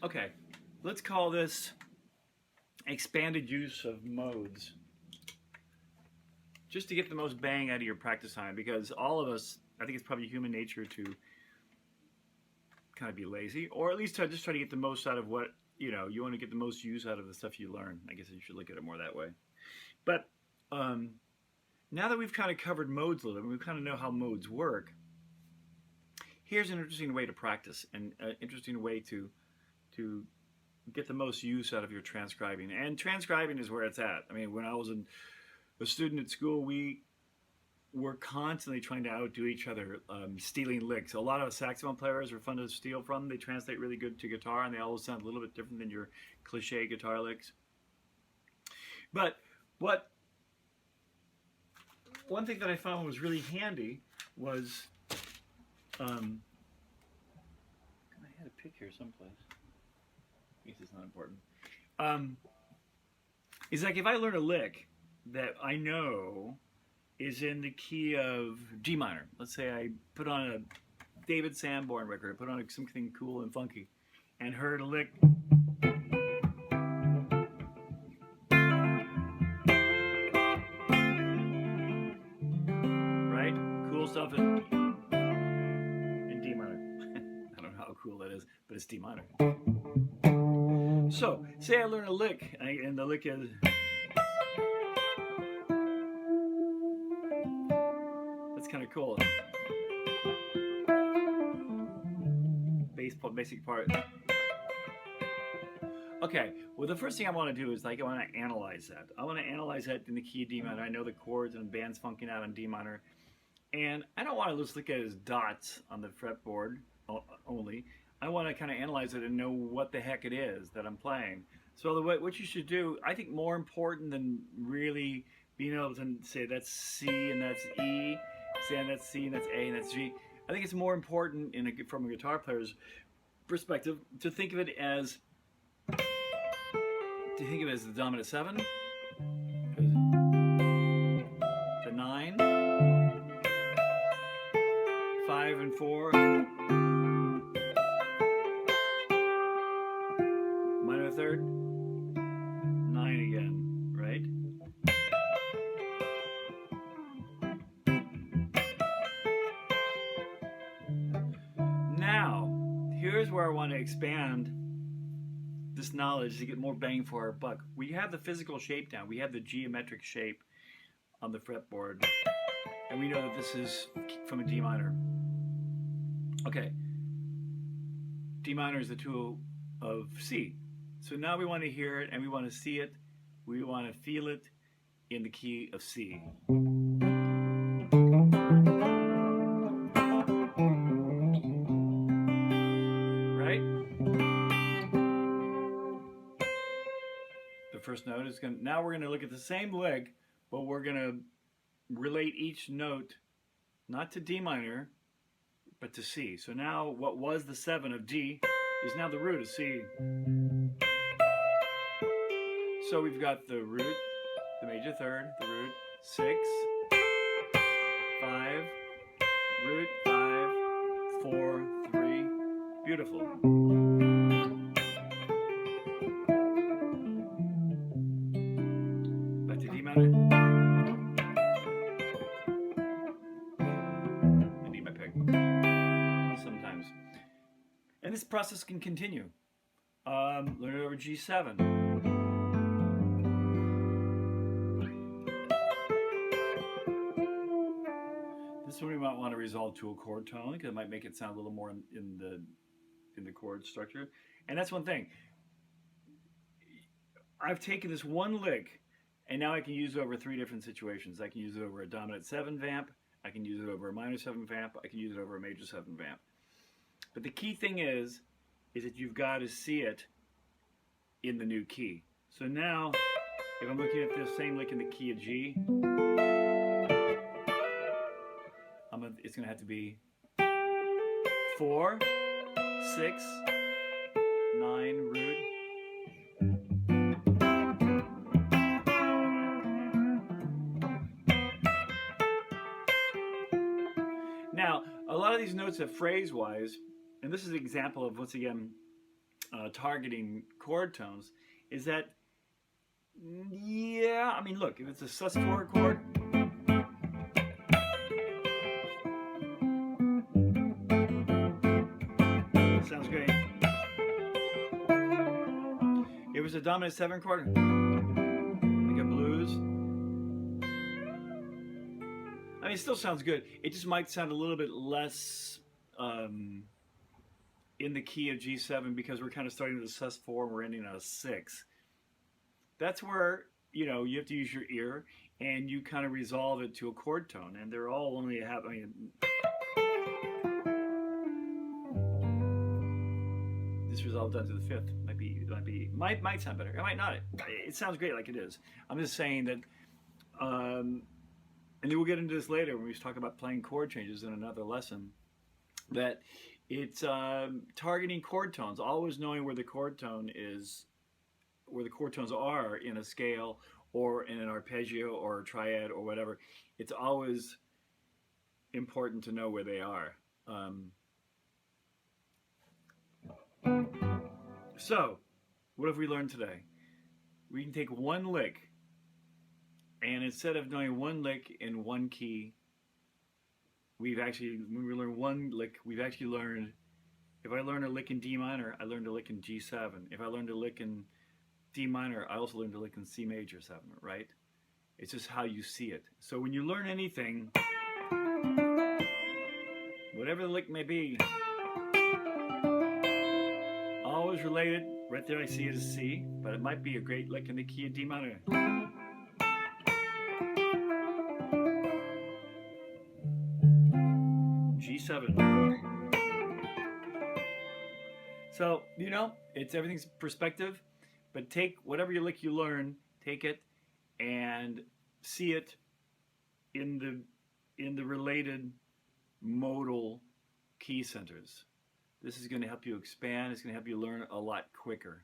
Okay, let's call this expanded use of modes, just to get the most bang out of your practice time, because all of us, I think it's probably human nature to kind of be lazy, or at least just try to get the most out of what, you want to get the most use out of the stuff you learn. I guess you should look at it more that way. But now that we've kind of covered modes a little bit, we kind of know how modes work, here's an interesting way to practice, and an interesting way to get the most use out of your transcribing. And transcribing is where it's at. I mean, when I was a student at school, we were constantly trying to outdo each other, stealing licks. A lot of saxophone players are fun to steal from. They translate really good to guitar, and they always sound a little bit different than your cliche guitar licks. But one thing that I found was really handy was, I had a pick here someplace. I guess it's not important. Is like if I learn a lick that I know is in the key of G minor. Let's say I put on a David Sanborn record, I put on something cool and funky, and heard a lick. Right? Cool stuff in D minor. I don't know how cool that is, but it's D minor. So, say I learn a lick, and the lick is... That's kind of cool. Basic part. Okay, well the first thing I want to do is I want to analyze that. I want to analyze that in the key of D minor. I know the chords and bands funking out on D minor. And I don't want to just look at it as dots on the fretboard only. I want to kind of analyze it and know what the heck it is that I'm playing. So what you should do, I think more important than really being able to say that's C and that's E, saying that's C and that's A and that's G, I think it's more important from a guitar player's perspective to think of it as the dominant 7, the 9, 5 and 4, minor third, 9 again, right? Now, here's where I want to expand this knowledge to get more bang for our buck. We have the physical shape down. We have the geometric shape on the fretboard. And we know that this is from a D minor. Okay. D minor is the tool of C. So now we want to hear it and we want to see it. We want to feel it in the key of C. Right? The first note is going to, now we're going to look at the same lick, but we're going to relate each note not to D minor, but to C. So now what was the 7 of D is now the root of C. So we've got the root, the major third, the root, 6, 5, root, 5, 4, 3. Beautiful. Back to D minor. I need my pick. Sometimes. And this process can continue. Learn it over G7. This one we might want to resolve to a chord tone because it might make it sound a little more in the chord structure. And that's one thing. I've taken this one lick and now I can use it over 3 different situations. I can use it over a dominant 7 vamp, I can use it over a minor 7 vamp, I can use it over a major 7 vamp. But the key thing is that you've got to see it in the new key. So now, if I'm looking at the same lick in the key of G, it's going to have to be 4, 6, 9, root. Now, a lot of these notes are phrase-wise, and this is an example of, once again, targeting chord tones is that, yeah, I mean, look, if it's a sus4 chord, sounds great. If it's a dominant 7 chord, like a blues, I mean, it still sounds good. It just might sound a little bit less in the key of G7 because we're kind of starting with a sus4 and we're ending on a 6. That's where, you know, you have to use your ear and you kind of resolve it to a chord tone. And they're all only a half, I mean, this resolved down to the 5th. Might sound better. It might not. It sounds great like it is. I'm just saying that, and then we'll get into this later when we talk about playing chord changes in another lesson, that it's targeting chord tones, always knowing where the chord tone is, where the chord tones are in a scale or in an arpeggio or a triad or whatever. It's always important to know where they are. So, what have we learned today? We can take one lick, and instead of knowing one lick in one key, when we learn one lick, we've actually learned, if I learn a lick in D minor, I learned a lick in G7. If I learned a lick in D minor, I also learned a lick in C major 7, right? It's just how you see it. So when you learn anything, whatever the lick may be, always related. Right there I see it as C, but it might be a great lick in the key of D minor. G7. So, you know, everything's perspective, but take whatever lick you learn, take it and see it in the related modal key centers. This is going to help you expand. It's going to help you learn a lot quicker.